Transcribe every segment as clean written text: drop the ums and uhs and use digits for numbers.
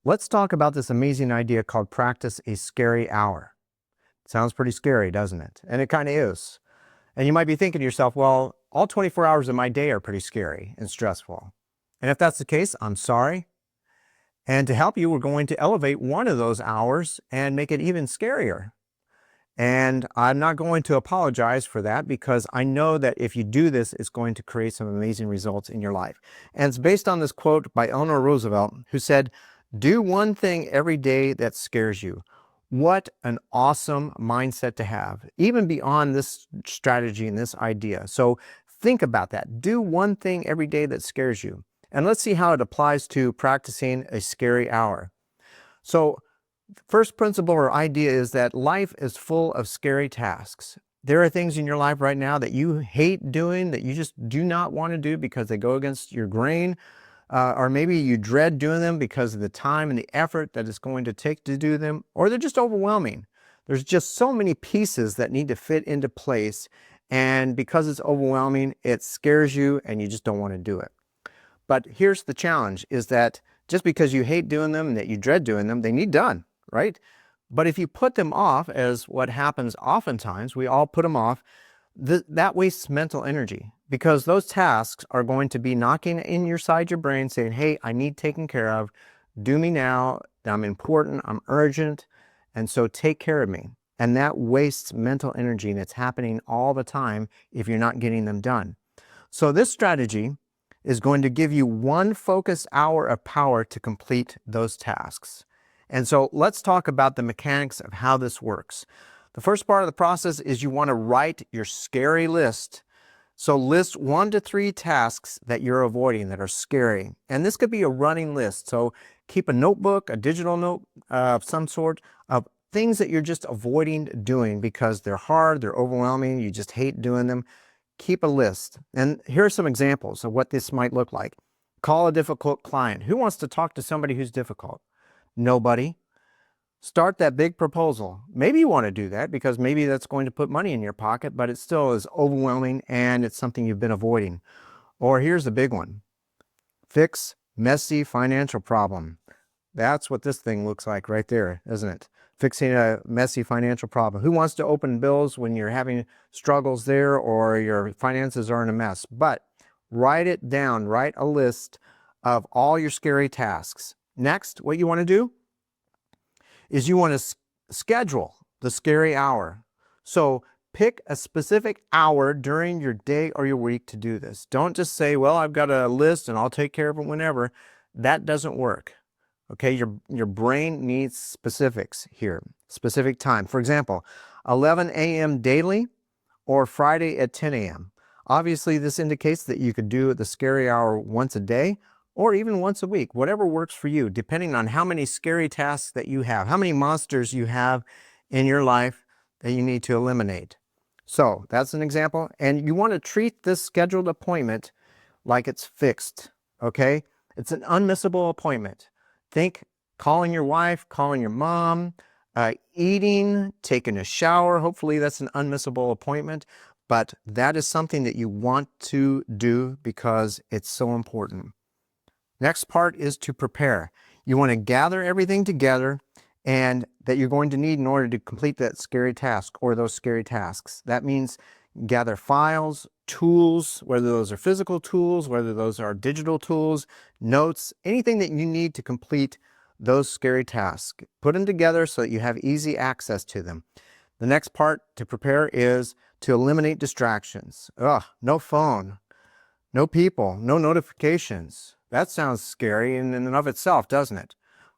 Let's talk about this amazing idea called practice a scary hour. Sounds pretty scary, doesn't it? And it kind of is. And you might be thinking to yourself, well, all 24 hours of my day are pretty scary and stressful. And if that's the case, I'm sorry. And to help you, we're going to elevate one of those hours and make it even scarier. And I'm not going to apologize for that because I know that if you do this, it's going to create some amazing results in your life. And it's based on this quote by Eleanor Roosevelt, who said, "Do one thing every day that scares you." What an awesome mindset to have, even beyond this strategy and this idea. So think about that. Do one thing every day that scares you. And let's see how it applies to practicing a scary hour. So first principle or idea is that life is full of scary tasks. There are things in your life right now that you hate doing, that you just do not want to do because they go against your grain, or maybe you dread doing them because of the time and the effort that it's going to take to do them, or they're just overwhelming. There's just so many pieces that need to fit into place, and because it's overwhelming, it scares you and you just don't want to do it. But here's the challenge, is that just because you hate doing them and that you dread doing them, they need done, right? But if you put them off, as what happens oftentimes, we all put them off, that wastes mental energy, because those tasks are going to be knocking inside your brain saying, hey, I need taken care of. Do me now. I'm important. I'm urgent. And so take care of me. And that wastes mental energy, and it's happening all the time if you're not getting them done. So this strategy is going to give you one focused hour of power to complete those tasks. And so let's talk about the mechanics of how this works. The first part of the process is you want to write your scary list. So list 1 to 3 tasks that you're avoiding that are scary. And this could be a running list. So keep a notebook, a digital note of some sort, of things that you're just avoiding doing because they're hard, they're overwhelming, you just hate doing them. Keep a list. And here are some examples of what this might look like. Call a difficult client. Who wants to talk to somebody who's difficult? Nobody. Start that big proposal. Maybe you want to do that because maybe that's going to put money in your pocket, but it still is overwhelming and it's something you've been avoiding. Or here's the big one. Fix messy financial problem. That's what this thing looks like right there, isn't it? Fixing a messy financial problem. Who wants to open bills when you're having struggles there or your finances are in a mess? But write it down. Write a list of all your scary tasks. Next, what you want to do is you want to schedule the scary hour. So pick a specific hour during your day or your week to do this. Don't just say, well, I've got a list and I'll take care of it whenever. That doesn't work. Okay, your brain needs specifics here, specific time. For example, 11 a.m. daily or Friday at 10 a.m. Obviously, this indicates that you could do the scary hour once a day or even once a week, whatever works for you, depending on how many scary tasks that you have, how many monsters you have in your life that you need to eliminate. So that's an example. And you want to treat this scheduled appointment like it's fixed, okay? It's an unmissable appointment. Think calling your wife, calling your mom, eating, taking a shower. Hopefully that's an unmissable appointment, but that is something that you want to do because it's so important. Next part is to prepare. You want to gather everything together and that you're going to need in order to complete that scary task or those scary tasks. That means gather files, tools, whether those are physical tools, whether those are digital tools, notes, anything that you need to complete those scary tasks. Put them together so that you have easy access to them. The next part to prepare is to eliminate distractions. No phone, no people, no notifications. That sounds scary in and of itself, doesn't it?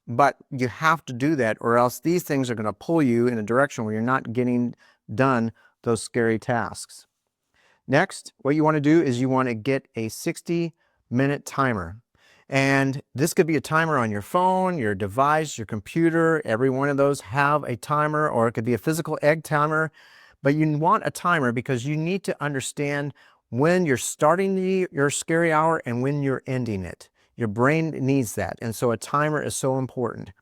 But you have to do that, or else these things are going to pull you in a direction where you're not getting done those scary tasks. Next, what you want to do is you want to get a 60-minute timer. And this could be a timer on your phone, your device, your computer. Every one of those have a timer, or it could be a physical egg timer. But you want a timer because you need to understand when you're starting your scary hour and when you're ending it. Your brain needs that. And so a timer is so important.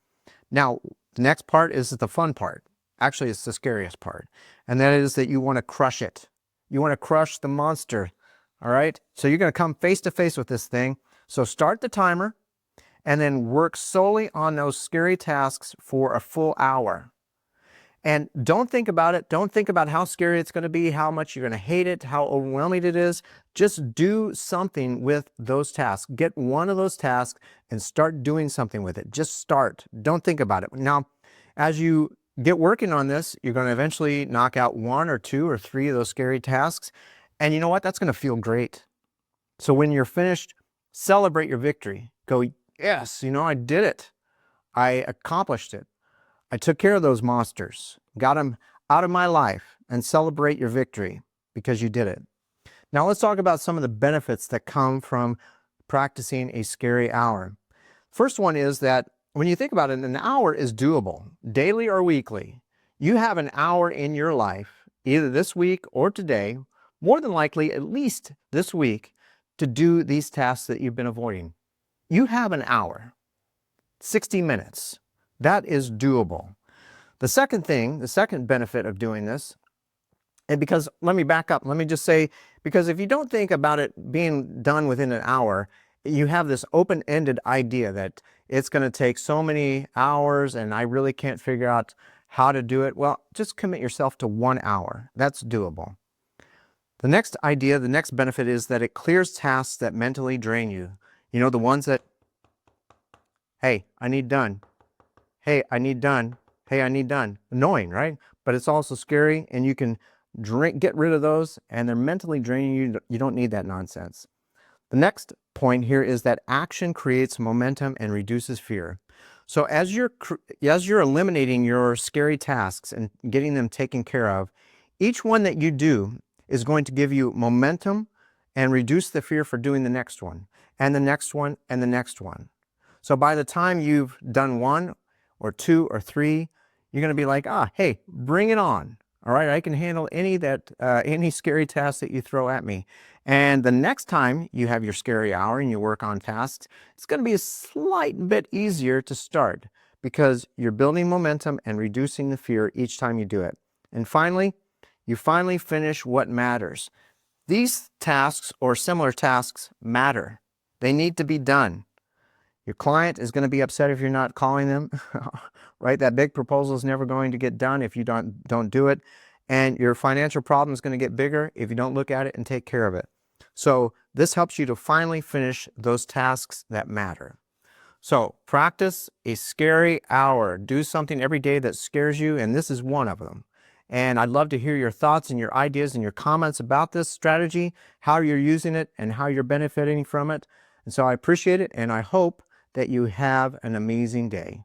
Now, the next part is the fun part. Actually, it's the scariest part. And that is that you want to crush it. You want to crush the monster. All right? So you're going to come face to face with this thing. So start the timer and then work solely on those scary tasks for a full hour. And don't think about it. Don't think about how scary it's going to be, how much you're going to hate it, how overwhelming it is. Just do something with those tasks. Get one of those tasks and start doing something with it. Just start. Don't think about it. Now, as you get working on this, you're going to eventually knock out 1 or 2 or 3 of those scary tasks. And you know what? That's going to feel great. So when you're finished, celebrate your victory. Go, yes, I did it. I accomplished it. I took care of those monsters, got them out of my life, and celebrate your victory because you did it. Now let's talk about some of the benefits that come from practicing a scary hour. First one is that when you think about it, an hour is doable, daily or weekly. You have an hour in your life, either this week or today, more than likely at least this week, to do these tasks that you've been avoiding. You have an hour, 60 minutes. That is doable. The second benefit of doing this, and because, let me back up, let me just say, because if you don't think about it being done within an hour, you have this open-ended idea that it's going to take so many hours and I really can't figure out how to do it. Well, just commit yourself to 1 hour. That's doable. The next benefit is that it clears tasks that mentally drain you. The ones that, hey, I need done. Hey, I need done. Hey, I need done. Annoying, right? But it's also scary, and you can get rid of those, and they're mentally draining you. You don't need that nonsense. The next point here is that action creates momentum and reduces fear. So as you're eliminating your scary tasks and getting them taken care of, each one that you do is going to give you momentum and reduce the fear for doing the next one, and the next one, and the next one. So by the time you've done 1 or 2 or 3, you're going to be like, hey, bring it on. All right, I can handle any scary task that you throw at me. And the next time you have your scary hour and you work on tasks, it's going to be a slight bit easier to start because you're building momentum and reducing the fear each time you do it. And finally, you finally finish what matters. These tasks or similar tasks matter. They need to be done. Your client is going to be upset if you're not calling them, right? That big proposal is never going to get done if you don't do it. And your financial problem is going to get bigger if you don't look at it and take care of it. So this helps you to finally finish those tasks that matter. So practice a scary hour. Do something every day that scares you, and this is one of them. And I'd love to hear your thoughts and your ideas and your comments about this strategy, how you're using it and how you're benefiting from it. And so I appreciate it, and I hope that you have an amazing day.